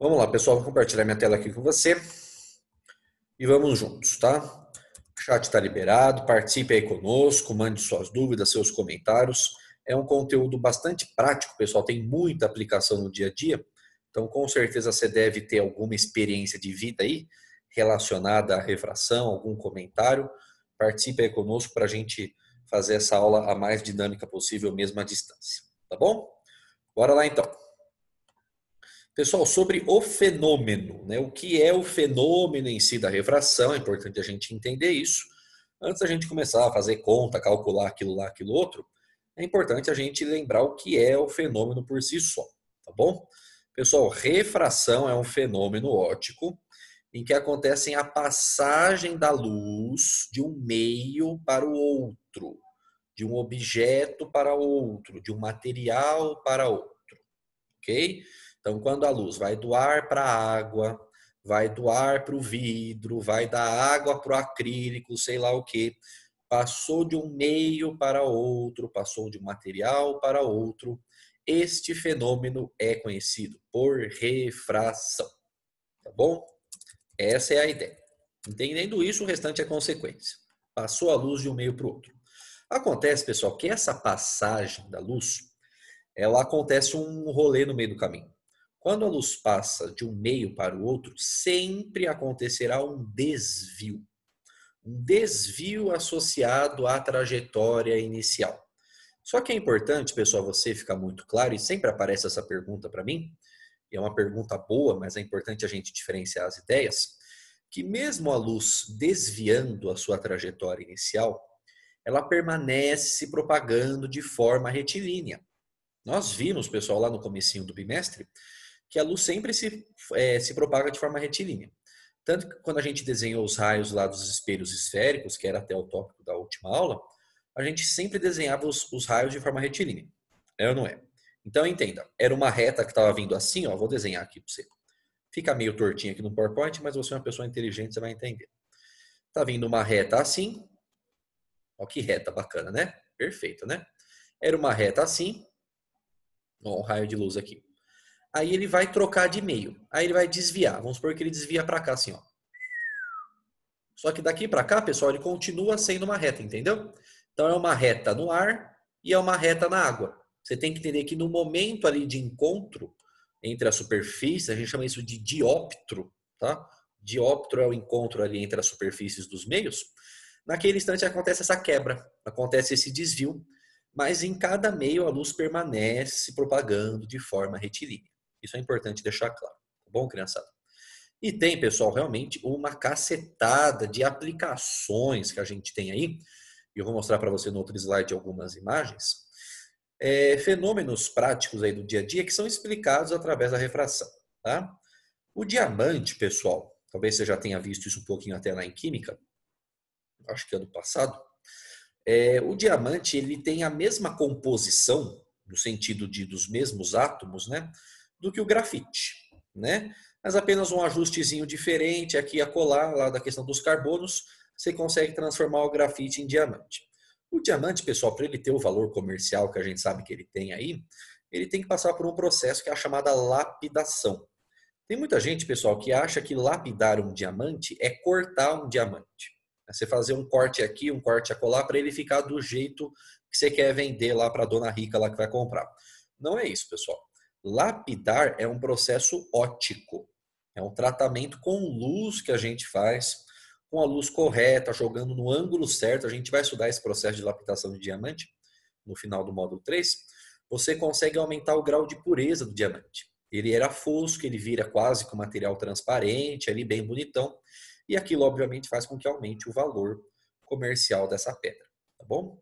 Vamos lá, pessoal, vou compartilhar minha tela aqui com você e vamos juntos, tá? O chat está liberado, participe aí conosco, mande suas dúvidas, seus comentários. É um conteúdo bastante prático, pessoal, tem muita aplicação no dia a dia, então com certeza você deve ter alguma experiência de vida aí relacionada à refração, algum comentário. Participe aí conosco para a gente fazer essa aula a mais dinâmica possível, mesmo à distância, tá bom? Bora lá então. Pessoal, sobre o fenômeno, né? O que é o fenômeno em si da refração, é importante a gente entender isso. Antes da gente começar a fazer conta, calcular aquilo lá, aquilo outro, é importante a gente lembrar o que é o fenômeno por si só, tá bom? Pessoal, refração é um fenômeno óptico em que acontece a passagem da luz de um meio para o outro, de um objeto para outro, de um material para outro, ok? Então, quando a luz vai do ar para a água, vai do ar para o vidro, vai da água para o acrílico, sei lá o que, passou de um meio para outro, passou de um material para outro, este fenômeno é conhecido por refração, tá bom? Essa é a ideia. Entendendo isso, o restante é consequência. Passou a luz de um meio para o outro. Acontece, pessoal, que essa passagem da luz, ela acontece um rolê no meio do caminho. Quando a luz passa de um meio para o outro, sempre acontecerá um desvio. Um desvio associado à trajetória inicial. Só que é importante, pessoal, você ficar muito claro, e sempre aparece essa pergunta para mim, e é uma pergunta boa, mas é importante a gente diferenciar as ideias, que mesmo a luz desviando a sua trajetória inicial, ela permanece se propagando de forma retilínea. Nós vimos, pessoal, lá no comecinho do bimestre, que a luz sempre se propaga de forma retilínea. Tanto que quando a gente desenhou os raios lá dos espelhos esféricos, que era até o tópico da última aula, a gente sempre desenhava os raios de forma retilínea. É ou não é? Então entenda, era uma reta que estava vindo assim, ó, vou desenhar aqui para você. Fica meio tortinho aqui no PowerPoint, mas você é uma pessoa inteligente, você vai entender. Tá vindo uma reta assim, ó que reta bacana, né? Perfeito, né? Era uma reta assim, ó, um raio de luz aqui. Aí ele vai trocar de meio. Aí ele vai desviar. Vamos supor que ele desvia para cá assim, ó. Só que daqui para cá, pessoal, ele continua sendo uma reta, entendeu? Então é uma reta no ar e é uma reta na água. Você tem que entender que no momento ali de encontro entre a superfície, a gente chama isso de dióptro, tá? Dióptro é o encontro ali entre as superfícies dos meios. Naquele instante acontece essa quebra, acontece esse desvio, mas em cada meio a luz permanece se propagando de forma retilínea. Isso é importante deixar claro, tá bom, criançada? E tem, pessoal, realmente uma cacetada de aplicações que a gente tem aí. E eu vou mostrar para você no outro slide algumas imagens. Fenômenos práticos aí do dia a dia que são explicados através da refração, tá? O diamante, pessoal, talvez você já tenha visto isso um pouquinho até lá em química, acho que ano passado. O diamante ele tem a mesma composição, no sentido dos mesmos átomos, né, do que o grafite, né? Mas apenas um ajustezinho diferente aqui e acolá, lá da questão dos carbonos, você consegue transformar o grafite em diamante. O diamante, pessoal, para ele ter o valor comercial que a gente sabe que ele tem aí, ele tem que passar por um processo que é a chamada lapidação. Tem muita gente, pessoal, que acha que lapidar um diamante é cortar um diamante. Você fazer um corte aqui, um corte acolá, para ele ficar do jeito que você quer vender lá para a dona rica lá que vai comprar. Não é isso, pessoal. Lapidar é um processo óptico. É um tratamento com luz que a gente faz, com a luz correta, jogando no ângulo certo. A gente vai estudar esse processo de lapidação de diamante no final do módulo 3. Você consegue aumentar o grau de pureza do diamante. Ele era fosco, ele vira quase com material transparente, ali bem bonitão. E aquilo, obviamente, faz com que aumente o valor comercial dessa pedra, tá bom?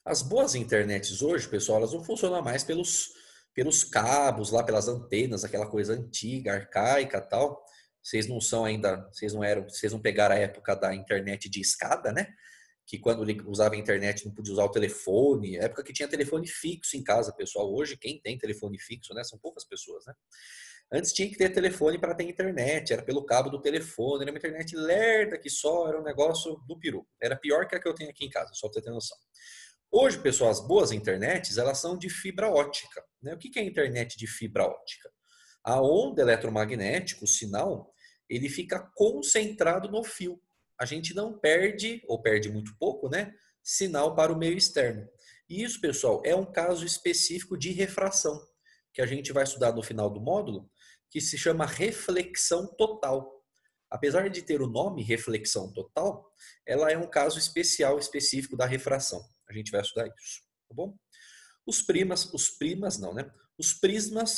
As boas internets hoje, pessoal, elas não funcionam mais pelos cabos, lá pelas antenas, aquela coisa antiga, arcaica tal. Vocês não são ainda, vocês não pegaram a época da internet de escada, né? Que quando usava a internet não podia usar o telefone, época que tinha telefone fixo em casa, pessoal. Hoje, quem tem telefone fixo, né? São poucas pessoas, né? Antes tinha que ter telefone para ter internet, era pelo cabo do telefone, era uma internet lerda que só era um negócio do peru. Era pior que a que eu tenho aqui em casa, só para você ter noção. Hoje, pessoal, as boas internets, elas são de fibra ótica, né? O que é a internet de fibra ótica? A onda eletromagnética, o sinal, ele fica concentrado no fio. A gente não perde, ou perde muito pouco, né? Sinal para o meio externo. E isso, pessoal, é um caso específico de refração, que a gente vai estudar no final do módulo, que se chama reflexão total. Apesar de ter o nome reflexão total, ela é um caso especial, específico da refração. A gente vai estudar isso, tá bom? Os prismas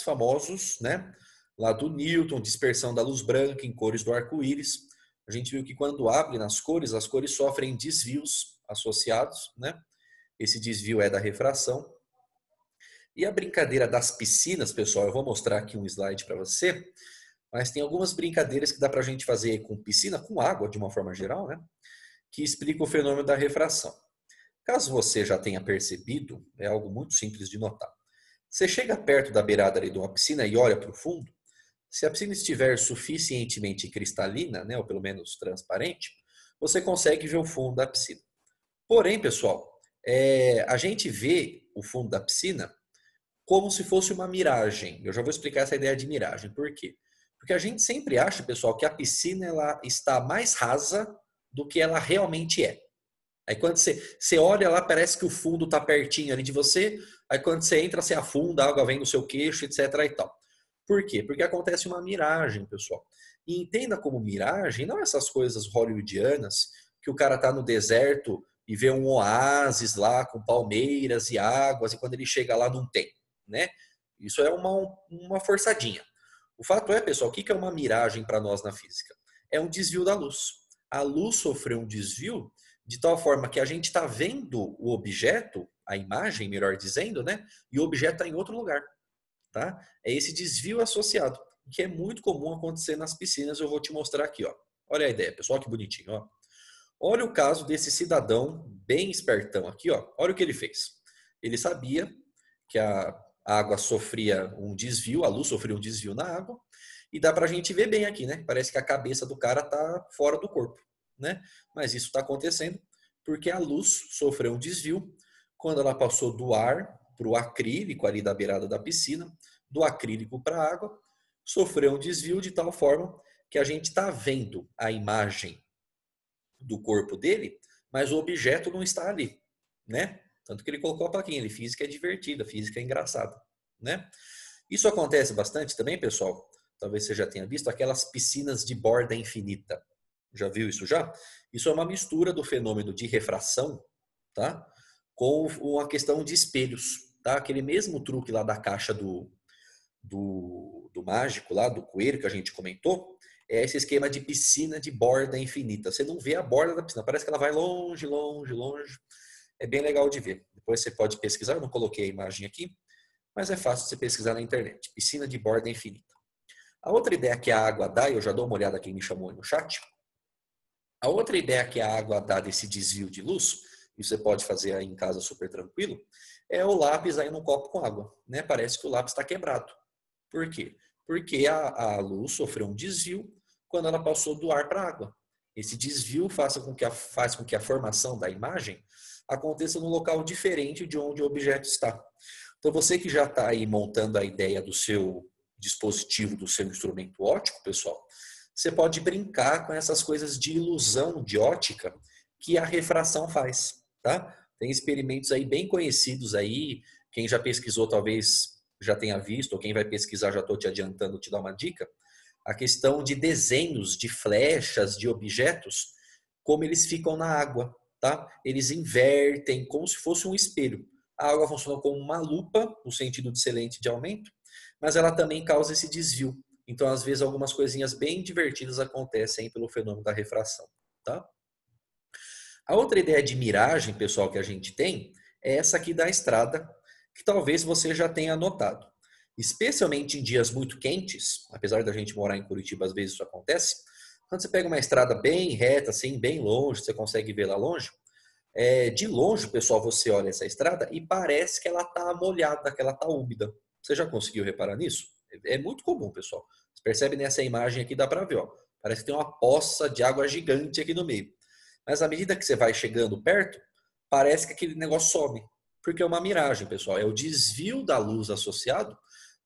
famosos, né? Lá do Newton, dispersão da luz branca em cores do arco-íris. A gente viu que quando abre nas cores, as cores sofrem desvios associados, né? Esse desvio é da refração. E a brincadeira das piscinas, pessoal, eu vou mostrar aqui um slide para você, mas tem algumas brincadeiras que dá para a gente fazer com piscina, com água de uma forma geral, né? Que explica o fenômeno da refração. Caso você já tenha percebido, é algo muito simples de notar. Você chega perto da beirada ali de uma piscina e olha para o fundo, se a piscina estiver suficientemente cristalina, né, ou pelo menos transparente, você consegue ver o fundo da piscina. Porém, pessoal, a gente vê o fundo da piscina como se fosse uma miragem. Eu já vou explicar essa ideia de miragem. Por quê? Porque a gente sempre acha, pessoal, que a piscina ela está mais rasa do que ela realmente é. Aí quando você olha lá, parece que o fundo está pertinho ali de você. Aí quando você entra, você afunda, a água vem no seu queixo, etc. e tal. Por quê? Porque acontece uma miragem, pessoal. E entenda como miragem, não essas coisas hollywoodianas, que o cara está no deserto e vê um oásis lá com palmeiras e águas, e quando ele chega lá não tem, né? Isso é uma forçadinha. O fato é, pessoal, o que é uma miragem para nós na física? É um desvio da luz. A luz sofreu um desvio de tal forma que a gente está vendo o objeto, a imagem, melhor dizendo, né? E o objeto está em outro lugar, tá? É esse desvio associado, que é muito comum acontecer nas piscinas. Eu vou te mostrar aqui, ó. Olha a ideia, pessoal, que bonitinho, ó. Olha o caso desse cidadão bem espertão aqui, ó. Olha o que ele fez. Ele sabia que a água sofria um desvio, a luz sofria um desvio na água, e dá pra gente ver bem aqui, né? Parece que a cabeça do cara tá fora do corpo, né? Mas isso está acontecendo porque a luz sofreu um desvio quando ela passou do ar para o acrílico ali da beirada da piscina, do acrílico para a água, sofreu um desvio de tal forma que a gente está vendo a imagem do corpo dele, mas o objeto não está ali, né? Tanto que ele colocou a plaquinha, ele física é divertida, física é engraçada, né? Isso acontece bastante também, pessoal. Talvez você já tenha visto aquelas piscinas de borda infinita. Já viu isso já? Isso é uma mistura do fenômeno de refração, tá? Com uma questão de espelhos, tá? Aquele mesmo truque lá da caixa do mágico lá, do coelho que a gente comentou, é esse esquema de piscina de borda infinita. Você não vê a borda da piscina, parece que ela vai longe, longe, longe. É bem legal de ver. Depois você pode pesquisar, eu não coloquei a imagem aqui, mas é fácil você pesquisar na internet. Piscina de borda infinita. A outra ideia que a água dá, eu já dou uma olhada quem me chamou aí no chat. A outra ideia que a água dá desse desvio de luz, e você pode fazer aí em casa super tranquilo, é o lápis aí num copo com água, né? Parece que o lápis está quebrado. Por quê? Porque a luz sofreu um desvio quando ela passou do ar para a água. Esse desvio faz com que a formação da imagem aconteça num local diferente de onde o objeto está. Então, você que já está aí montando a ideia do seu dispositivo, do seu instrumento óptico, pessoal, você pode brincar com essas coisas de ilusão de ótica que a refração faz, tá? Tem experimentos aí bem conhecidos aí, quem já pesquisou talvez já tenha visto, ou quem vai pesquisar já estou te adiantando, te dar uma dica, a questão de desenhos de flechas, de objetos, como eles ficam na água, tá? Eles invertem como se fosse um espelho. A água funciona como uma lupa, no sentido de ser lente de aumento, mas ela também causa esse desvio. Então, às vezes, algumas coisinhas bem divertidas acontecem pelo fenômeno da refração, tá? A outra ideia de miragem, pessoal, que a gente tem, é essa aqui da estrada, que talvez você já tenha notado. Especialmente em dias muito quentes, apesar da gente morar em Curitiba, às vezes isso acontece, quando você pega uma estrada bem reta, assim, bem longe, você consegue ver lá longe, de longe, pessoal, você olha essa estrada e parece que ela está molhada, que ela está úmida. Você já conseguiu reparar nisso? É muito comum, pessoal. Você percebe nessa imagem aqui, dá para ver, ó. Parece que tem uma poça de água gigante aqui no meio. Mas à medida que você vai chegando perto, parece que aquele negócio some. Porque é uma miragem, pessoal. É o desvio da luz associado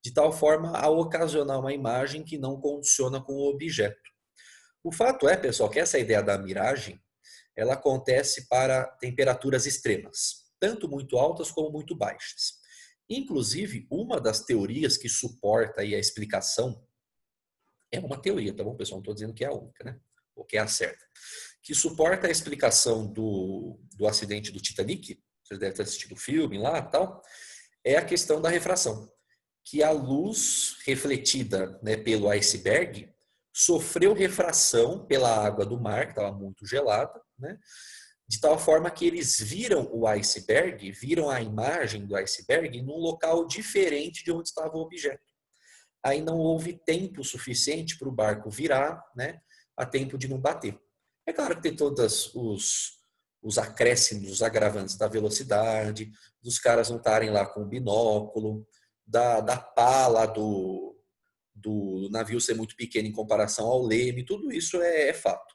de tal forma a ocasionar uma imagem que não condiciona com o objeto. O fato é, pessoal, que essa ideia da miragem, ela acontece para temperaturas extremas, tanto muito altas como muito baixas. Inclusive, uma das teorias que suporta aí a explicação, é uma teoria, tá bom, pessoal? Não estou dizendo que é a única, né? Ou que é a certa. Que suporta a explicação do acidente do Titanic, vocês devem ter assistido o filme lá e tal, é a questão da refração. Que a luz refletida, né, pelo iceberg sofreu refração pela água do mar, que estava muito gelada, né? De tal forma que eles viram o iceberg, viram a imagem do iceberg num local diferente de onde estava o objeto. Aí não houve tempo suficiente para o barco virar, né, a tempo de não bater. É claro que tem todos os acréscimos, os agravantes da velocidade, dos caras não estarem lá com o binóculo, da pala do navio ser muito pequeno em comparação ao leme, tudo isso é fato.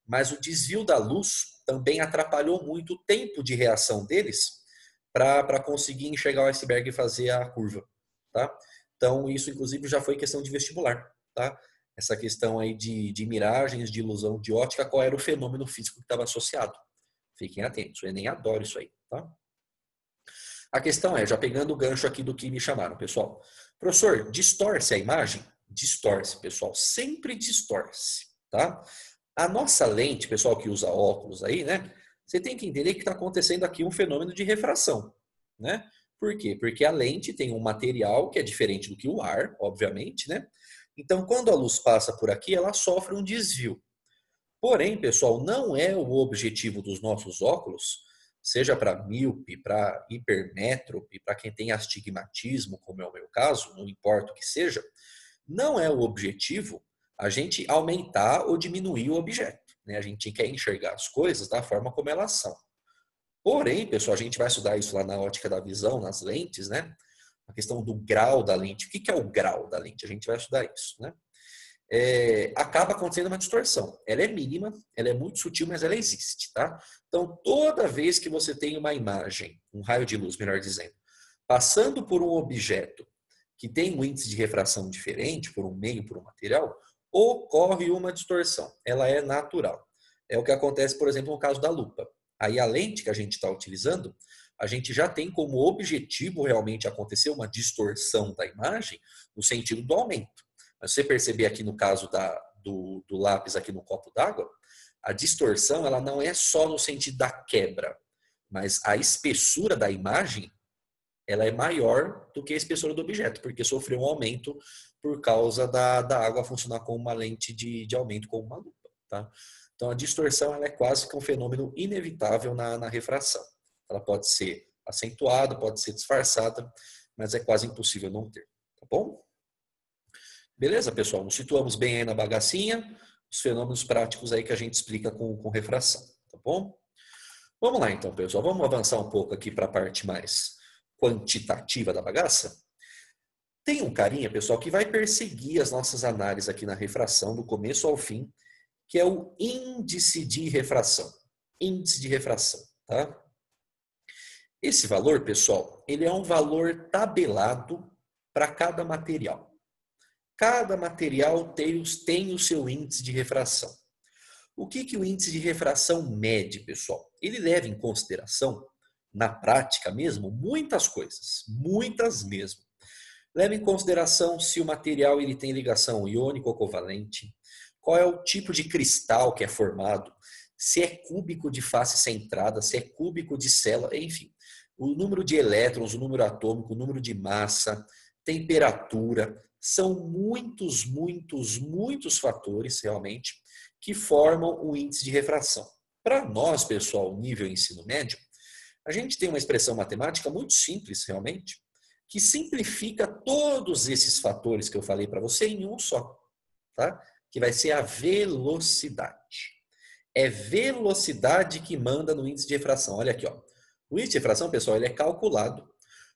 Mas o desvio da luz também atrapalhou muito o tempo de reação deles para conseguir enxergar o iceberg e fazer a curva, tá? Então, isso inclusive já foi questão de vestibular, tá? Essa questão aí de miragens, de ilusão de ótica, qual era o fenômeno físico que estava associado. Fiquem atentos, eu nem adoro isso aí, tá? A questão é, já pegando o gancho aqui do que me chamaram, pessoal. Professor, distorce a imagem? Distorce, pessoal, sempre distorce, tá? A nossa lente, pessoal que usa óculos aí, né? Você tem que entender que está acontecendo aqui um fenômeno de refração, né? Por quê? Porque a lente tem um material que é diferente do que o ar, obviamente, né? Então, quando a luz passa por aqui, ela sofre um desvio. Porém, pessoal, não é o objetivo dos nossos óculos, seja para míope, para hipermétrope, para quem tem astigmatismo, como é o meu caso, não importa o que seja, não é o objetivo a gente aumentar ou diminuir o objeto, né? A gente quer enxergar as coisas da forma como elas são. Porém, pessoal, a gente vai estudar isso lá na ótica da visão, nas lentes, né? A questão do grau da lente. O que é o grau da lente? A gente vai estudar isso, né? Acaba acontecendo uma distorção. Ela é mínima, ela é muito sutil, mas ela existe, tá? Então, toda vez que você tem uma imagem, um raio de luz, melhor dizendo, passando por um objeto que tem um índice de refração diferente, por um meio, por um material, ocorre uma distorção. Ela é natural. É o que acontece, por exemplo, no caso da lupa. Aí a lente que a gente está utilizando, a gente já tem como objetivo realmente acontecer uma distorção da imagem no sentido do aumento. Mas você perceber aqui no caso do lápis aqui no copo d'água, a distorção ela não é só no sentido da quebra, mas a espessura da imagem ela é maior do que a espessura do objeto, porque sofreu um aumento por causa da água funcionar como uma lente de aumento, como uma lupa. Tá? Então, a distorção ela é quase que um fenômeno inevitável na refração. Ela pode ser acentuada, pode ser disfarçada, mas é quase impossível não ter. Tá bom? Beleza, pessoal? Nos situamos bem aí na bagacinha, os fenômenos práticos aí que a gente explica com refração. Tá bom? Vamos lá, então, pessoal. Vamos avançar um pouco aqui para a parte mais quantitativa da bagaça? Tem um carinha, pessoal, que vai perseguir as nossas análises aqui na refração, do começo ao fim, que é o índice de refração. Índice de refração, tá? Esse valor, pessoal, ele é um valor tabelado para cada material. Cada material tem o seu índice de refração. O que o índice de refração mede, pessoal? Ele leva em consideração, na prática mesmo, muitas coisas, muitas mesmo. Leva em consideração se o material ele tem ligação iônico ou covalente, qual é o tipo de cristal que é formado, se é cúbico de face centrada, se é cúbico de célula, enfim. O número de elétrons, o número atômico, o número de massa, temperatura, são muitos fatores realmente que formam o índice de refração. Para nós, pessoal, nível ensino médio, a gente tem uma expressão matemática muito simples, realmente, que simplifica todos esses fatores que eu falei para você em um só, tá? Que vai ser a velocidade. É velocidade que manda no índice de refração. Olha aqui, ó. O índice de refração, pessoal, ele é calculado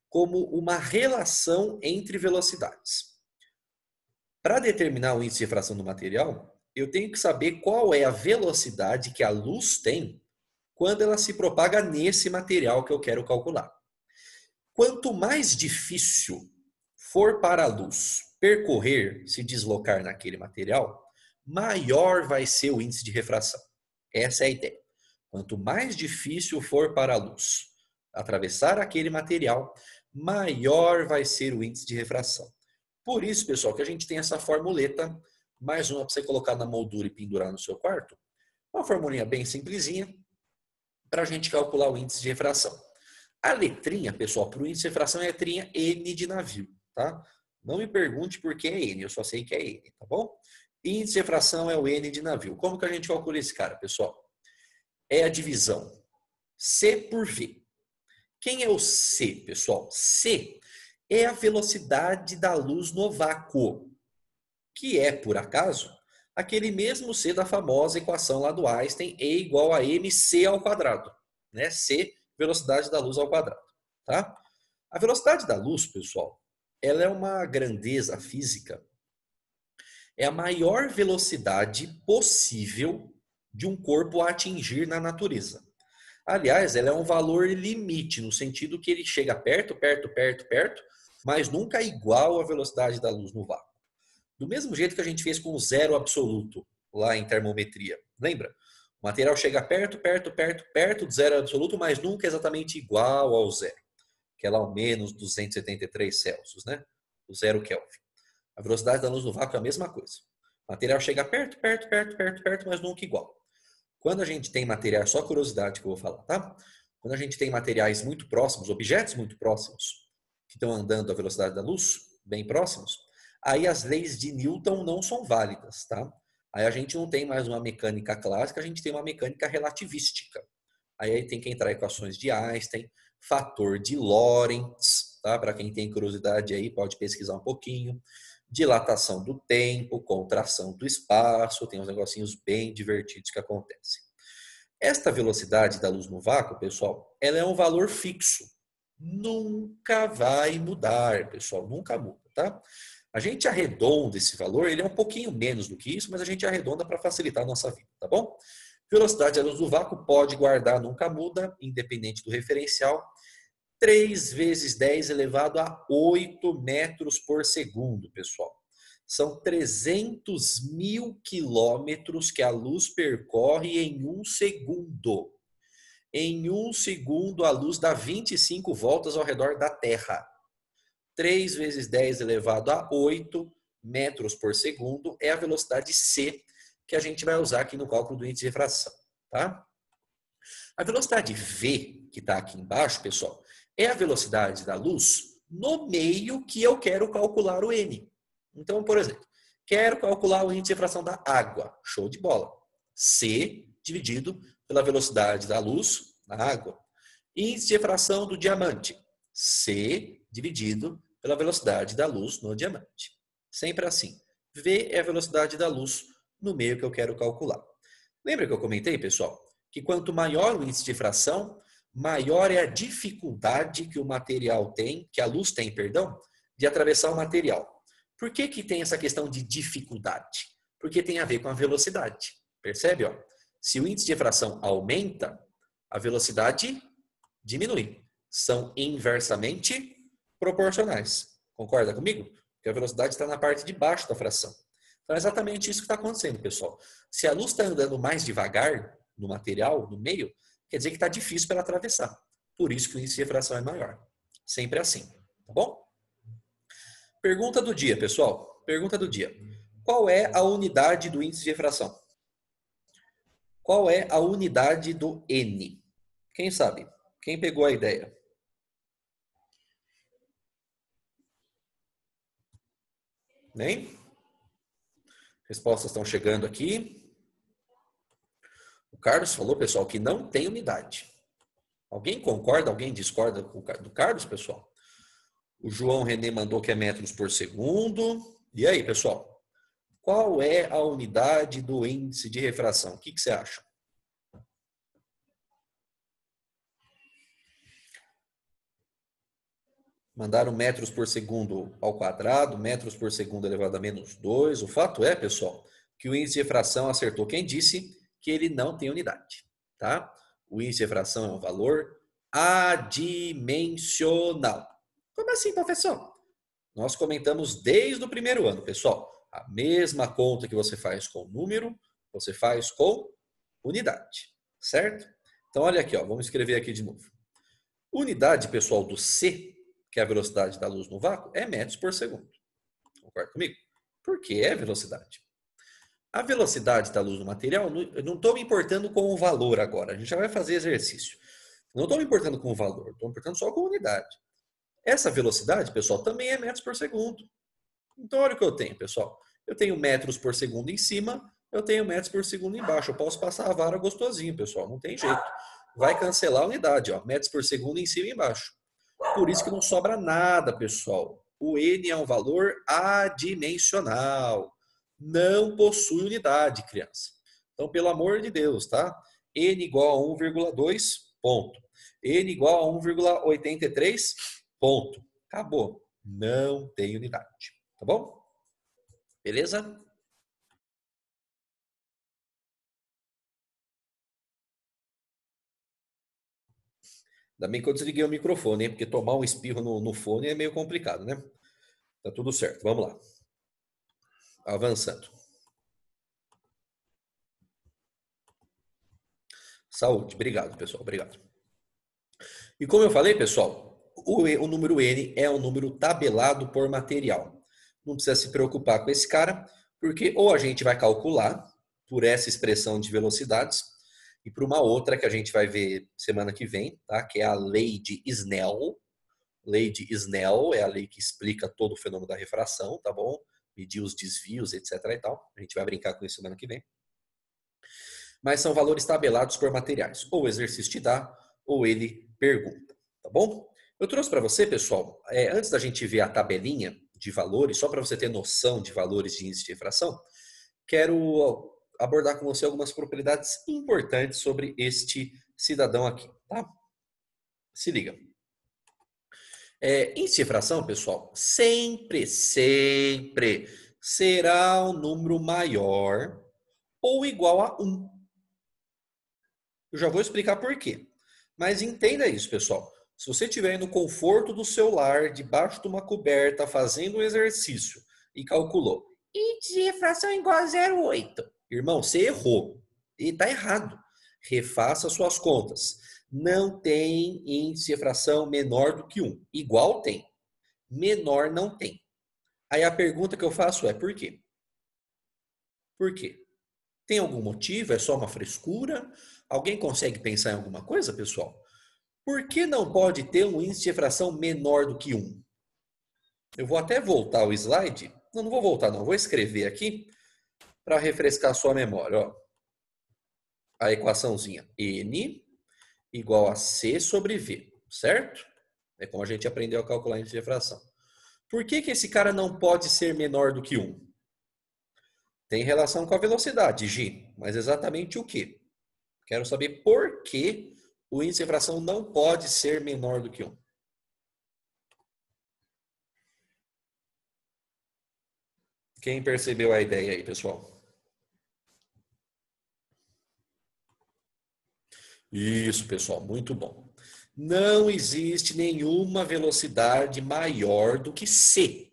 como uma relação entre velocidades. Para determinar o índice de refração do material, eu tenho que saber qual é a velocidade que a luz tem quando ela se propaga nesse material que eu quero calcular. Quanto mais difícil for para a luz percorrer, se deslocar naquele material, maior vai ser o índice de refração. Essa é a ideia. Quanto mais difícil for para a luz atravessar aquele material, maior vai ser o índice de refração. Por isso, pessoal, que a gente tem essa formuleta, mais uma para você colocar na moldura e pendurar no seu quarto. Uma formulinha bem simplesinha para a gente calcular o índice de refração. A letrinha, pessoal, para o índice de refração é a letrinha N de navio, tá? Não me pergunte por que é N, eu só sei que é N, tá bom? Índice de refração é o N de navio. Como que a gente calcula esse cara, pessoal? É a divisão C por V. Quem é o C, pessoal? C é a velocidade da luz no vácuo, que é, por acaso, aquele mesmo C da famosa equação lá do Einstein, E igual a mc ao quadrado, né? C, velocidade da luz ao quadrado, tá? A velocidade da luz, pessoal, ela é uma grandeza física, é a maior velocidade possível de um corpo a atingir na natureza. Aliás, ela é um valor limite, no sentido que ele chega perto, mas nunca igual à velocidade da luz no vácuo. Do mesmo jeito que a gente fez com o zero absoluto lá em termometria. Lembra? O material chega perto do zero absoluto, mas nunca exatamente igual ao zero, que é lá ao menos 273 Celsius, né? O zero Kelvin. A velocidade da luz no vácuo é a mesma coisa. O material chega perto, mas nunca igual. Quando a gente tem material, só curiosidade que eu vou falar, tá? Quando a gente tem materiais muito próximos, objetos muito próximos, que estão andando à velocidade da luz, bem próximos, aí as leis de Newton não são válidas, tá? Aí a gente não tem mais uma mecânica clássica, a gente tem uma mecânica relativística. Aí tem que entrar equações de Einstein, fator de Lorentz, tá? Para quem tem curiosidade aí, pode pesquisar um pouquinho. Dilatação do tempo, contração do espaço, tem uns negocinhos bem divertidos que acontecem. Esta velocidade da luz no vácuo, pessoal, ela é um valor fixo. Nunca vai mudar, pessoal, nunca muda, tá? A gente arredonda esse valor, ele é um pouquinho menos do que isso, mas a gente arredonda para facilitar a nossa vida, tá bom? Velocidade da luz do vácuo pode guardar, nunca muda, independente do referencial. 3 vezes 10 elevado a 8 metros por segundo, pessoal. São 300 mil quilômetros que a luz percorre em um segundo. Em um segundo, a luz dá 25 voltas ao redor da Terra. 3 vezes 10 elevado a 8 metros por segundo é a velocidade C que a gente vai usar aqui no cálculo do índice de refração, tá? A velocidade V, que está aqui embaixo, pessoal, é a velocidade da luz no meio que eu quero calcular o N. Então, por exemplo, quero calcular o índice de refração da água. Show de bola. C dividido pela velocidade da luz na água. Índice de refração do diamante. C dividido pela velocidade da luz no diamante. Sempre assim. V é a velocidade da luz no meio que eu quero calcular. Lembra que eu comentei, pessoal, que quanto maior o índice de refração, maior é a dificuldade que o material tem, que a luz tem, perdão, de atravessar o material. Por que que tem essa questão de dificuldade? Porque tem a ver com a velocidade. Percebe? Ó? Se o índice de refração aumenta, a velocidade diminui. São inversamente proporcionais. Concorda comigo? Porque a velocidade está na parte de baixo da fração. Então é exatamente isso que está acontecendo, pessoal. Se a luz está andando mais devagar no material, no meio, quer dizer que está difícil para ela atravessar. Por isso que o índice de refração é maior. Sempre assim. Tá bom? Pergunta do dia, pessoal. Pergunta do dia. Qual é a unidade do índice de refração? Qual é a unidade do N? Quem sabe? Quem pegou a ideia? Nem? Respostas estão chegando aqui. O Carlos falou, pessoal, que não tem unidade. Alguém concorda? Alguém discorda do Carlos, pessoal? O João René mandou que é metros por segundo. E aí, pessoal? Qual é a unidade do índice de refração? O que você acha? Mandaram metros por segundo ao quadrado, metros por segundo elevado a menos 2. O fato é, pessoal, que o índice de refração acertou quem disse que ele não tem unidade, tá? O índice de refração é um valor adimensional. Como assim, professor? Nós comentamos desde o primeiro ano, pessoal. A mesma conta que você faz com número, você faz com unidade, certo? Então, olha aqui, ó, vamos escrever aqui de novo. Unidade, pessoal, do C, que é a velocidade da luz no vácuo, é metros por segundo. Concorda comigo? Porque é velocidade. A velocidade da luz no material, eu não estou me importando com o valor agora. A gente já vai fazer exercício. Não estou me importando com o valor, estou me importando só com a unidade. Essa velocidade, pessoal, também é metros por segundo. Então, olha o que eu tenho, pessoal. Eu tenho metros por segundo em cima, eu tenho metros por segundo embaixo. Eu posso passar a vara gostosinho, pessoal. Não tem jeito. Vai cancelar a unidade, ó. Metros por segundo em cima e embaixo. Por isso que não sobra nada, pessoal. O N é um valor adimensional. Não possui unidade, criança. Então, pelo amor de Deus, tá? N igual a 1,2, ponto. N igual a 1,83, ponto. Acabou. Não tem unidade. Tá bom? Beleza? Ainda bem que eu desliguei o microfone, hein? Porque tomar um espirro no fone é meio complicado, né? Tá tudo certo. Vamos lá. Avançando. Saúde. Obrigado, pessoal. Obrigado. E como eu falei, pessoal, o número N é um número tabelado por material. Não precisa se preocupar com esse cara, porque ou a gente vai calcular por essa expressão de velocidades e por uma outra que a gente vai ver semana que vem, tá? Que é a lei de Snell. Lei de Snell é a lei que explica todo o fenômeno da refração, tá bom? Medir os desvios, etc. e tal. A gente vai brincar com isso semana que vem. Mas são valores tabelados por materiais. Ou o exercício te dá, ou ele pergunta, tá bom? Eu trouxe para você, pessoal, antes da gente ver a tabelinha de valores, só para você ter noção de valores de índice de refração, quero abordar com você algumas propriedades importantes sobre este cidadão aqui, tá? Se liga. Índice de refração, pessoal, sempre será um número maior ou igual a 1. Eu já vou explicar por quê. Mas entenda isso, pessoal. Se você estiver no conforto do seu lar, debaixo de uma coberta, fazendo um exercício e calculou índice de refração igual a 0,8. Irmão, você errou. E está errado. Refaça suas contas. Não tem índice de refração menor do que 1. Igual tem. Menor não tem. Aí a pergunta que eu faço é por quê? Por quê? Tem algum motivo? É só uma frescura? Alguém consegue pensar em alguma coisa, pessoal? Por que não pode ter um índice de refração menor do que 1? Eu vou até voltar o slide. Não, não vou voltar não. Vou escrever aqui para refrescar a sua memória. Ó. A equaçãozinha N igual a C sobre V, certo? É como a gente aprendeu a calcular índice de refração. Por que esse cara não pode ser menor do que 1? Tem relação com a velocidade, G. Mas exatamente o quê? Quero saber por que o índice de refração não pode ser menor do que 1. Quem percebeu a ideia aí, pessoal? Isso, pessoal, muito bom. Não existe nenhuma velocidade maior do que c.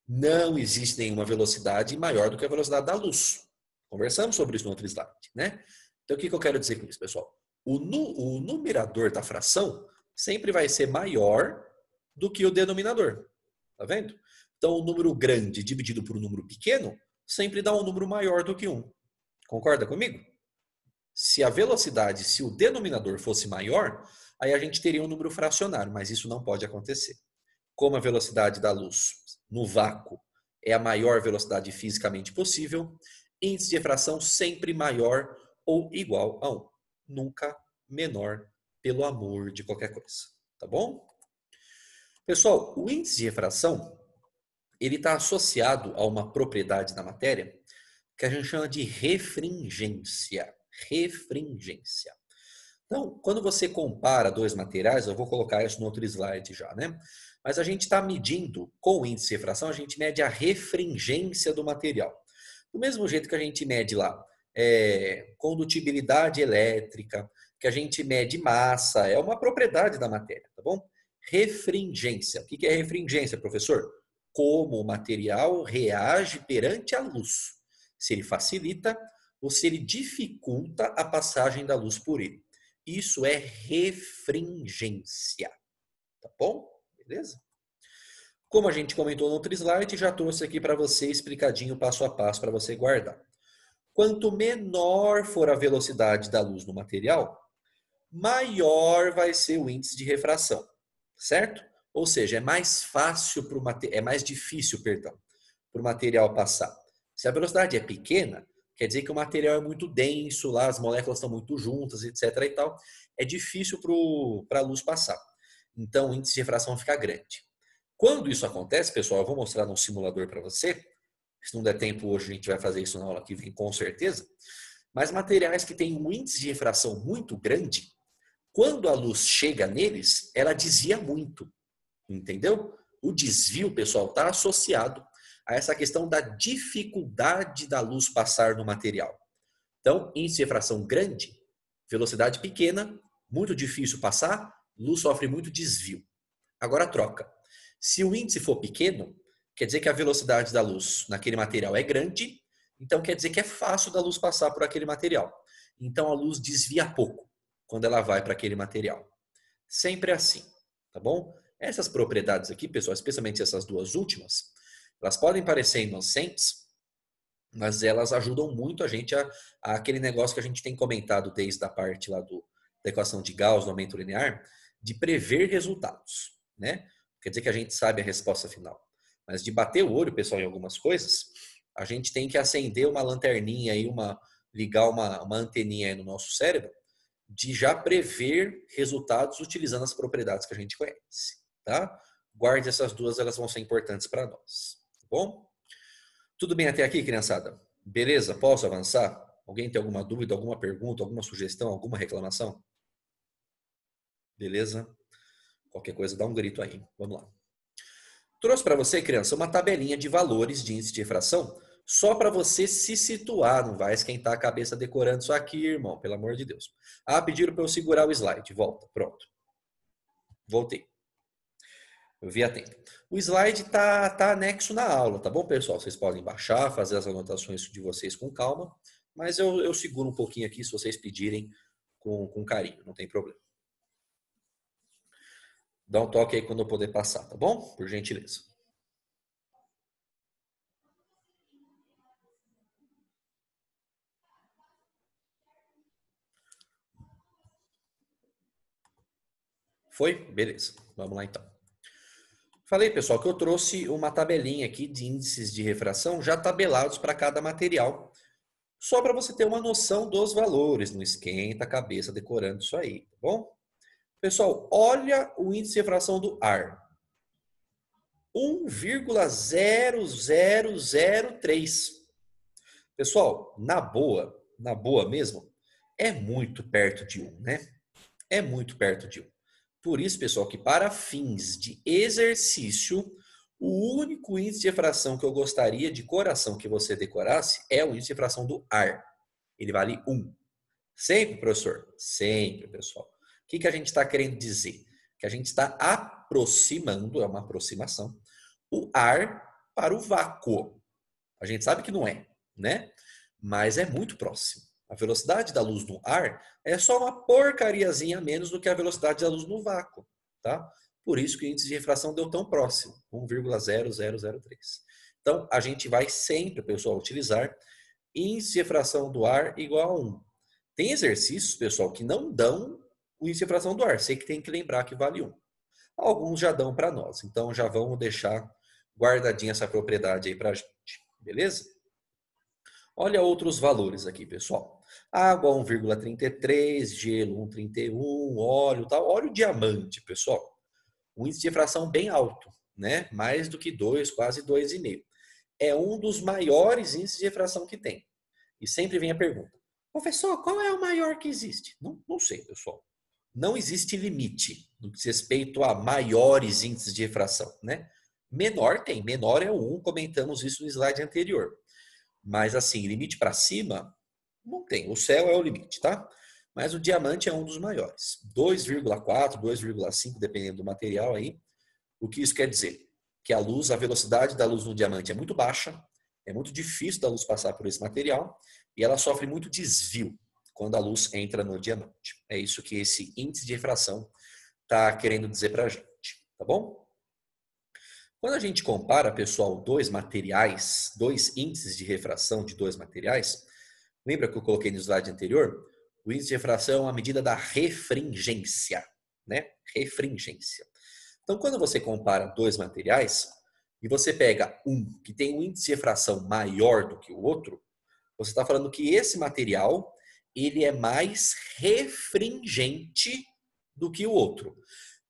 Não existe nenhuma velocidade maior do que a velocidade da luz. Conversamos sobre isso no outro slide, né? Então, o que eu quero dizer com isso, pessoal? O numerador da fração sempre vai ser maior do que o denominador. Tá vendo? Então, o número grande dividido por um número pequeno sempre dá um número maior do que 1. Concorda comigo? Se a velocidade, se o denominador fosse maior, aí a gente teria um número fracionário, mas isso não pode acontecer. Como a velocidade da luz no vácuo é a maior velocidade fisicamente possível, índice de refração sempre maior ou igual a 1. Nunca menor, pelo amor de qualquer coisa. Tá bom? Pessoal, o índice de refração ele está associado a uma propriedade da matéria que a gente chama de refringência. Refringência. Então, quando você compara dois materiais, eu vou colocar isso no outro slide já, né? Mas a gente está medindo, com o índice de refração, a gente mede a refringência do material. Do mesmo jeito que a gente mede lá condutibilidade elétrica, que a gente mede massa, é uma propriedade da matéria, tá bom? Refringência. O que é refringência, professor? como o material reage perante a luz. Se ele facilita ou se ele dificulta a passagem da luz por ele. Isso é refringência. Tá bom? Beleza? Como a gente comentou no outro slide, já trouxe aqui para você explicadinho passo a passo para você guardar. Quanto menor for a velocidade da luz no material, maior vai ser o índice de refração, certo? Ou seja, é mais fácil é mais difícil, perdão, para o material passar. Se a velocidade é pequena, quer dizer que o material é muito denso, lá as moléculas estão muito juntas, etc. e tal. É difícil para a luz passar. Então o índice de refração fica grande. Quando isso acontece, pessoal, eu vou mostrar num simulador para você. Se não der tempo hoje, a gente vai fazer isso na aula que vem, com certeza. Mas materiais que têm um índice de refração muito grande, quando a luz chega neles, ela desvia muito. Entendeu? O desvio, pessoal, está associado a essa questão da dificuldade da luz passar no material. Então, índice de refração grande, velocidade pequena, muito difícil passar, luz sofre muito desvio. Agora troca. Se o índice for pequeno, quer dizer que a velocidade da luz naquele material é grande, então quer dizer que é fácil da luz passar por aquele material. Então a luz desvia pouco quando ela vai para aquele material. Sempre assim, tá bom? Essas propriedades aqui, pessoal, especialmente essas duas últimas, elas podem parecer inocentes, mas elas ajudam muito a gente a aquele negócio que a gente tem comentado desde a parte lá da equação de Gauss, do aumento linear, de prever resultados, né? Quer dizer que a gente sabe a resposta final. Mas de bater o olho, pessoal, em algumas coisas, a gente tem que acender uma lanterninha aí, ligar uma anteninha aí no nosso cérebro, de já prever resultados utilizando as propriedades que a gente conhece, tá? Guarde essas duas, elas vão ser importantes para nós, tá bom? Tudo bem até aqui, criançada? Beleza? Posso avançar? Alguém tem alguma dúvida, alguma pergunta, alguma sugestão, alguma reclamação? Beleza? Qualquer coisa, dá um grito aí. Vamos lá. Trouxe para você, criança, uma tabelinha de valores de índice de refração, só para você se situar. Não vai esquentar a cabeça decorando isso aqui, irmão, pelo amor de Deus. Ah, pediram para eu segurar o slide. Volta, pronto. Voltei. Eu vi a tempo. O slide tá anexo na aula, tá bom, pessoal? Vocês podem baixar, fazer as anotações de vocês com calma, mas eu seguro um pouquinho aqui se vocês pedirem com carinho, não tem problema. Dá um toque aí quando eu poder passar, tá bom? Por gentileza. Foi? Beleza. Vamos lá então. Falei, pessoal, que eu trouxe uma tabelinha aqui de índices de refração já tabelados para cada material, só para você ter uma noção dos valores. Não esquenta a cabeça decorando isso aí, tá bom? Pessoal, olha o índice de refração do ar. 1,0003. Pessoal, na boa mesmo, é muito perto de 1, né? É muito perto de 1. Por isso, pessoal, que para fins de exercício, o único índice de refração que eu gostaria de coração que você decorasse é o índice de refração do ar. Ele vale 1. Sempre, professor? Sempre, pessoal. O que a gente está querendo dizer? Que a gente está aproximando, é uma aproximação, o ar para o vácuo. A gente sabe que não é, né? Mas é muito próximo. A velocidade da luz no ar é só uma porcariazinha a menos do que a velocidade da luz no vácuo, tá? Por isso que o índice de refração deu tão próximo, 1,0003. Então, a gente vai sempre, pessoal, utilizar índice de refração do ar igual a 1. Tem exercícios, pessoal, que não dão o índice de refração do ar. Sei que tem que lembrar que vale 1. Alguns já dão para nós. Então, já vamos deixar guardadinha essa propriedade aí para a gente. Beleza? Olha outros valores aqui, pessoal. Água 1,33, gelo 1,31, óleo tal. Óleo diamante, pessoal. Um índice de refração bem alto, né? Mais do que 2, quase 2,5. É um dos maiores índices de refração que tem. E sempre vem a pergunta: professor, qual é o maior que existe? Não sei, pessoal. Não existe limite no que diz respeito a maiores índices de refração, né? Menor tem, menor é o 1, comentamos isso no slide anterior. Mas assim, limite para cima, não tem. O céu é o limite, tá? Mas o diamante é um dos maiores. 2,4, 2,5, dependendo do material aí. O que isso quer dizer? que a velocidade da luz no diamante é muito baixa, é muito difícil da luz passar por esse material e ela sofre muito desvio quando a luz entra no diamante. É isso que esse índice de refração está querendo dizer para a gente, tá bom? Quando a gente compara, pessoal, dois materiais, dois índices de refração de dois materiais, lembra que eu coloquei no slide anterior? O índice de refração é uma medida da refringência, né? Refringência. Então, quando você compara dois materiais e você pega um que tem um índice de refração maior do que o outro, você está falando que esse material ele é mais refringente do que o outro.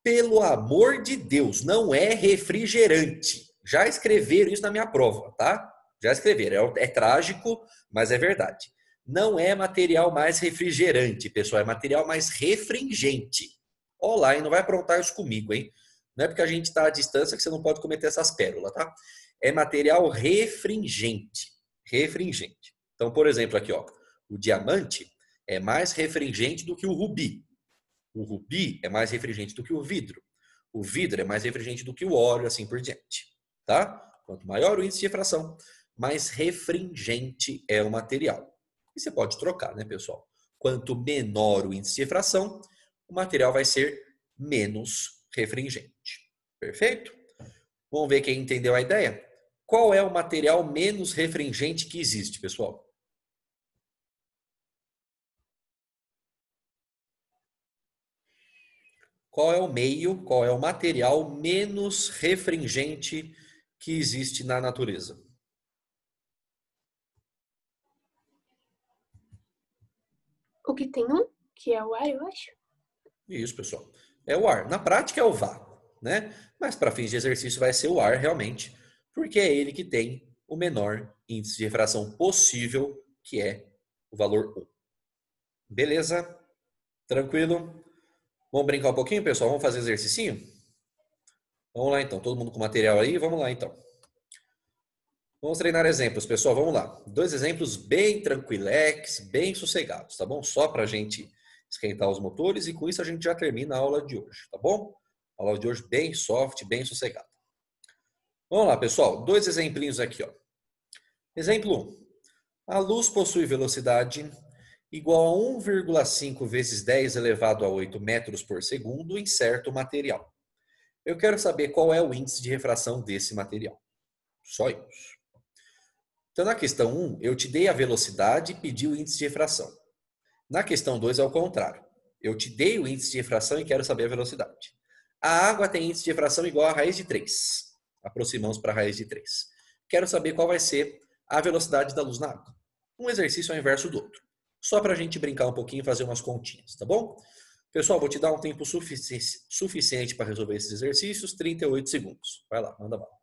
Pelo amor de Deus, não é refrigerante. Já escreveram isso na minha prova, tá? Já escreveram. É trágico, mas é verdade. Não é material mais refrigerante, pessoal. É material mais refringente. Olá, e não vai aprontar isso comigo, hein? Não é porque a gente está à distância que você não pode cometer essas pérolas, tá? É material refringente. Refringente. Então, por exemplo, aqui, ó, o diamante é mais refringente do que o rubi. O rubi é mais refringente do que o vidro. O vidro é mais refringente do que o óleo, assim por diante. Tá? Quanto maior o índice de refração, mais refringente é o material. E você pode trocar, né, pessoal? Quanto menor o índice de refração, o material vai ser menos refringente. Perfeito? Vamos ver quem entendeu a ideia? Qual é o material menos refringente que existe, pessoal? Qual é o meio, qual é o material menos refringente que existe na natureza? O que tem um, que é o ar, eu acho. Isso, pessoal. É o ar. Na prática é o vácuo, né? Mas para fins de exercício vai ser o ar realmente, porque é ele que tem o menor índice de refração possível, que é o valor 1. Beleza? Tranquilo? Vamos brincar um pouquinho, pessoal? Vamos fazer exercício? Vamos lá então. Todo mundo com material aí? Vamos lá então. Vamos treinar exemplos, pessoal. Vamos lá. Dois exemplos bem tranquilex, bem sossegados, tá bom? Só para a gente esquentar os motores e com isso a gente já termina a aula de hoje, tá bom? A aula de hoje bem soft, bem sossegada. Vamos lá, pessoal. Dois exemplinhos aqui, ó. Exemplo 1. A luz possui velocidade igual a 1,5 vezes 10 elevado a 8 metros por segundo em certo material. Eu quero saber qual é o índice de refração desse material. Só isso. Então, na questão 1, eu te dei a velocidade e pedi o índice de refração. Na questão 2 é o contrário. Eu te dei o índice de refração e quero saber a velocidade. A água tem índice de refração igual a raiz de 3. Aproximamos para a raiz de 3. Quero saber qual vai ser a velocidade da luz na água. Um exercício é o inverso do outro. Só para a gente brincar um pouquinho e fazer umas continhas, tá bom? Pessoal, vou te dar um tempo suficiente para resolver esses exercícios, 38 segundos. Vai lá, manda bala.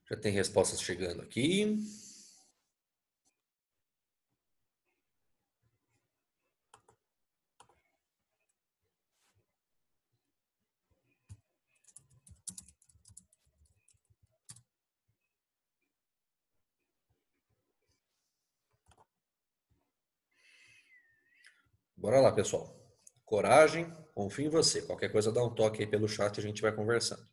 Já tem respostas chegando aqui. Bora lá, pessoal. Coragem, confio em você. Qualquer coisa dá um toque aí pelo chat e a gente vai conversando.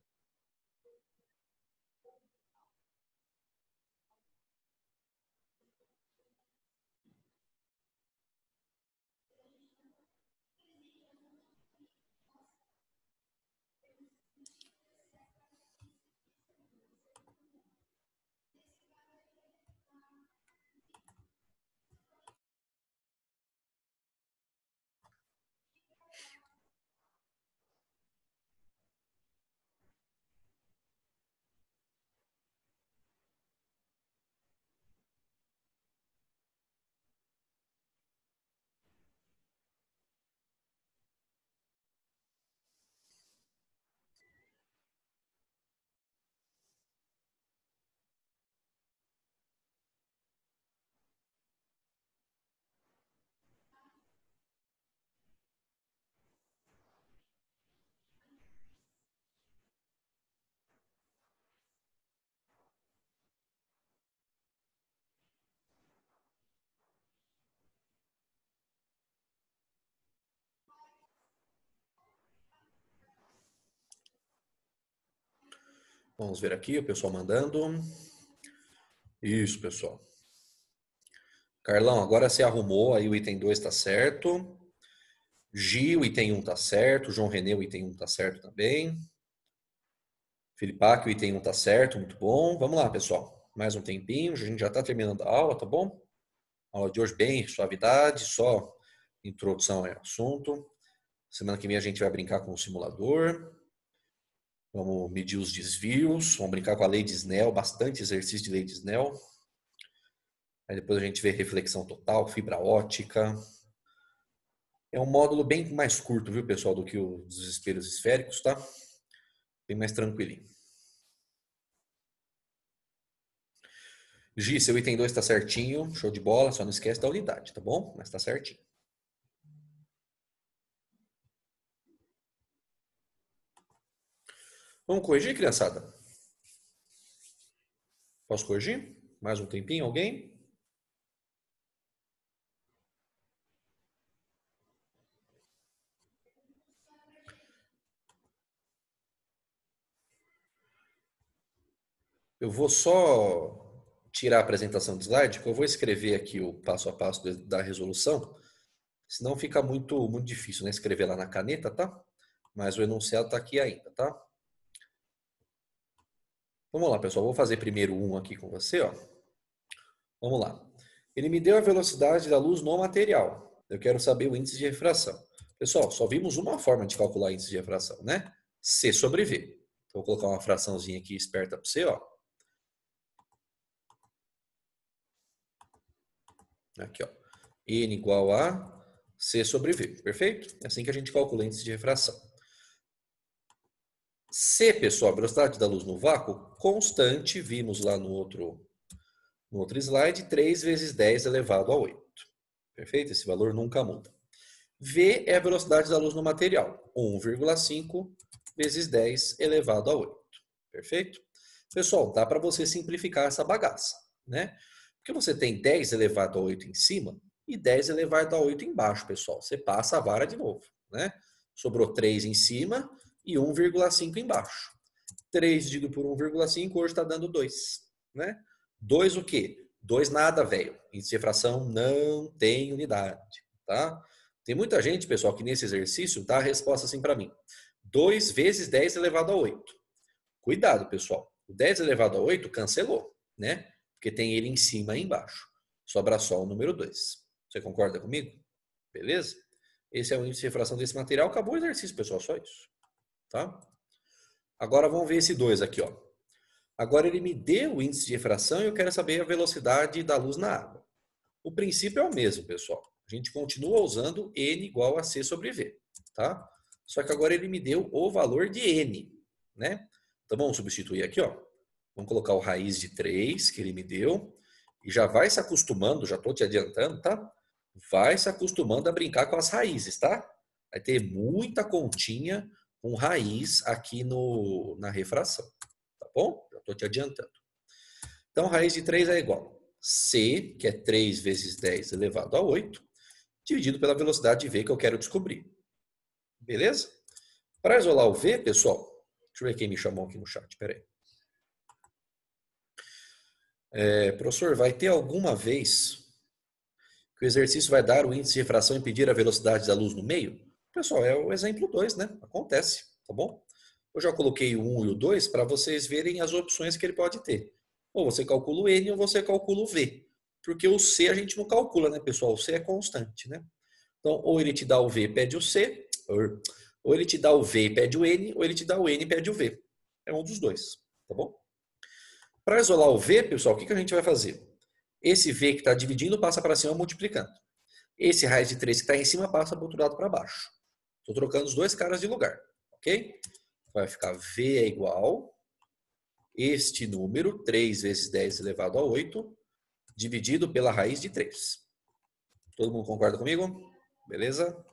Vamos ver aqui, o pessoal mandando. Isso, pessoal. Carlão, agora você arrumou, aí o item 2 está certo. Gi, o item 1 está certo. João Renê, o item 1 está certo também. Filipac, o item 1 está certo, muito bom. Vamos lá, pessoal. Mais um tempinho, a gente já está terminando a aula, tá bom? A aula de hoje bem suavidade, só introdução ao assunto. Semana que vem a gente vai brincar com o simulador. Vamos medir os desvios, vamos brincar com a lei de Snell, bastante exercício de lei de Snell. Aí depois a gente vê reflexão total, fibra ótica. É um módulo bem mais curto, viu, pessoal, do que os espelhos esféricos, tá? Bem mais tranquilinho. Gi, seu item 2 está certinho, show de bola, só não esquece da unidade, tá bom? Mas está certinho. Vamos corrigir, criançada? Posso corrigir? Mais um tempinho, alguém? Eu vou só tirar a apresentação do slide, porque eu vou escrever aqui o passo a passo da resolução, senão fica muito difícil, né? Escrever lá na caneta, tá? Mas o enunciado está aqui ainda, tá? Vamos lá, pessoal. Vou fazer primeiro um aqui com você, ó. Vamos lá. Ele me deu a velocidade da luz no material. Eu quero saber o índice de refração. Pessoal, só vimos uma forma de calcular índice de refração, né? C sobre V. Então, vou colocar uma fraçãozinha aqui esperta para você, ó. Aqui, ó. N igual a C sobre V. Perfeito? É assim que a gente calcula o índice de refração. C, pessoal, a velocidade da luz no vácuo, constante, vimos lá no outro slide, 3 vezes 10 elevado a 8. Perfeito? Esse valor nunca muda. V é a velocidade da luz no material, 1,5 vezes 10 elevado a 8. Perfeito? Pessoal, dá para você simplificar essa bagaça, né? Porque você tem 10 elevado a 8 em cima e 10 elevado a 8 embaixo, pessoal. Você passa a vara de novo, né? Sobrou 3 em cima e 1,5 embaixo. 3 dividido por 1,5 hoje está dando 2, né? 2 o quê? 2 nada, velho. Índice de refração não tem unidade, tá? Tem muita gente, pessoal, que nesse exercício dá a resposta assim para mim. 2 vezes 10 elevado a 8. Cuidado, pessoal. O 10 elevado a 8 cancelou, né? Porque tem ele em cima e embaixo. Sobra só o número 2. Você concorda comigo? Beleza? Esse é o índice de refração desse material. Acabou o exercício, pessoal. Só isso. Tá? Agora vamos ver esse 2 aqui, ó. Agora ele me deu o índice de refração e eu quero saber a velocidade da luz na água. O princípio é o mesmo, pessoal. A gente continua usando N igual a C sobre V, tá? Só que agora ele me deu o valor de N, né? Então vamos substituir aqui, ó. Vamos colocar o raiz de 3 que ele me deu. E já vai se acostumando, já estou te adiantando, tá? Vai se acostumando a brincar com as raízes, tá? Vai ter muita continha com raiz aqui na refração, tá bom? Já estou te adiantando. Então, raiz de 3 é igual a C, que é 3 vezes 10 elevado a 8, dividido pela velocidade de V que eu quero descobrir. Beleza? Para isolar o V, pessoal, deixa eu ver quem me chamou aqui no chat, peraí. Professor, vai ter alguma vez que o exercício vai dar o índice de refração e pedir a velocidade da luz no meio? Pessoal, é o exemplo 2, né? Acontece, tá bom? Eu já coloquei o 1 e o 2 para vocês verem as opções que ele pode ter. Ou você calcula o N ou você calcula o V. Porque o C a gente não calcula, né, pessoal? O C é constante, né? Então, ou ele te dá o V e pede o C, ou ele te dá o V e pede o N, ou ele te dá o N e pede o V. É um dos dois, tá bom? Para isolar o V, pessoal, o que a gente vai fazer? Esse V que está dividindo passa para cima multiplicando. Esse raiz de 3 que está em cima passa para o outro lado para baixo. Estou trocando os dois caras de lugar, ok? Vai ficar V é igual este número, 3 vezes 10 elevado a 8, dividido pela raiz de 3. Todo mundo concorda comigo? Beleza?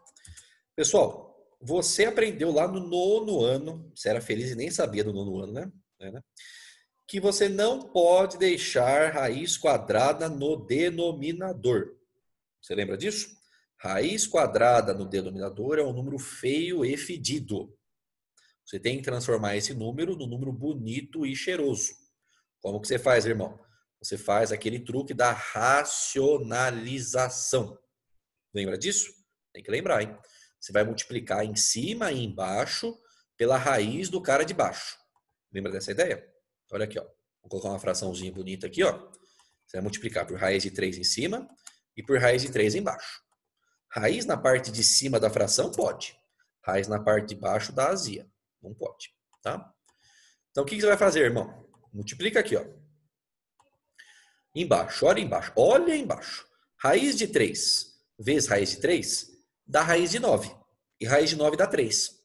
Pessoal, você aprendeu lá no 9º ano, você era feliz e nem sabia do 9º ano, né? Que você não pode deixar raiz quadrada no denominador. Você lembra disso? Raiz quadrada no denominador é um número feio e fedido. Você tem que transformar esse número num número bonito e cheiroso. Como que você faz, irmão? Você faz aquele truque da racionalização. Lembra disso? Tem que lembrar, hein? Você vai multiplicar em cima e embaixo pela raiz do cara de baixo. Lembra dessa ideia? Olha aqui, ó. Vou colocar uma fraçãozinha bonita aqui, ó. Você vai multiplicar por raiz de 3 em cima e por raiz de 3 embaixo. Raiz na parte de cima da fração pode. Raiz na parte de baixo dá azia. Não pode, tá? Então, o que você vai fazer, irmão? Multiplica aqui, ó. Embaixo, olha embaixo. Olha embaixo. Raiz de 3 vezes raiz de 3 dá raiz de 9. E raiz de 9 dá 3.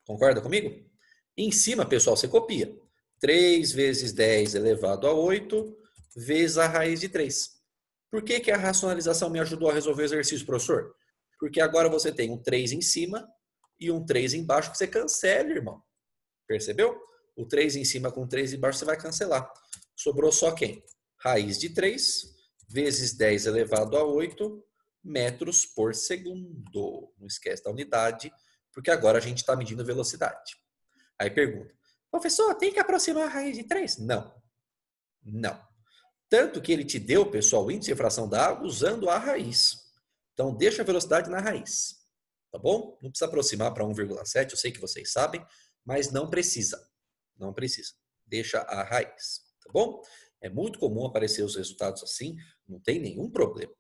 Concorda comigo? Em cima, pessoal, você copia. 3 vezes 10 elevado a 8 vezes a raiz de 3. Por que que a racionalização me ajudou a resolver o exercício, professor? Porque agora você tem um 3 em cima e um 3 embaixo que você cancela, irmão. Percebeu? O 3 em cima com 3 embaixo você vai cancelar. Sobrou só quem? Raiz de 3 vezes 10 elevado a 8 metros por segundo. Não esquece da unidade, porque agora a gente está medindo velocidade. Aí pergunta, professor, tem que aproximar a raiz de 3? Não. Não. Tanto que ele te deu, pessoal, o índice de fração da água usando a raiz. Então, deixa a velocidade na raiz. Tá bom? Não precisa aproximar para 1,7, eu sei que vocês sabem, mas não precisa. Não precisa. Deixa a raiz. Tá bom? É muito comum aparecer os resultados assim, não tem nenhum problema.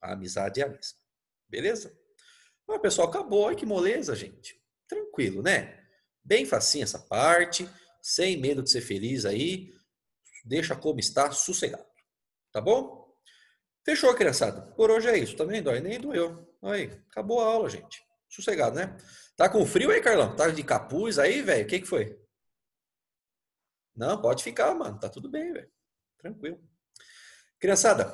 A amizade é a mesma. Beleza? Mas, pessoal, acabou. Olha que moleza, gente. Tranquilo, né? Bem facinho essa parte, sem medo de ser feliz aí. Deixa como está, sossegado. Tá bom? Fechou, criançada. Por hoje é isso. Tá vendo? Aí nem doeu. Aí, acabou a aula, gente. Sossegado, né? Tá com frio aí, Carlão? Tá de capuz aí, velho? O que foi? Não, pode ficar, mano. Tá tudo bem, velho. Tranquilo. Criançada,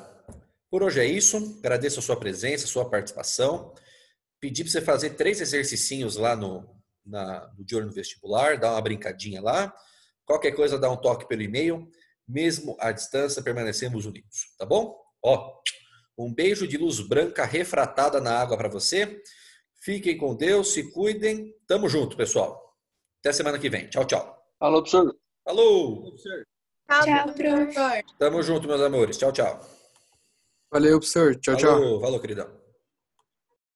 por hoje é isso. Agradeço a sua presença, a sua participação. Pedi para você fazer 3 exercicinhos lá no De Olho no Vestibular, dar uma brincadinha lá. Qualquer coisa, dá um toque pelo e-mail. Mesmo à distância, permanecemos unidos, tá bom? Ó, um beijo de luz branca refratada na água para você. Fiquem com Deus, se cuidem. Tamo junto, pessoal. Até semana que vem. Tchau, tchau. Alô, professor. Alô. Tchau, professor. Tamo junto, meus amores. Tchau, tchau. Valeu, professor. Tchau, tchau. Falou, queridão.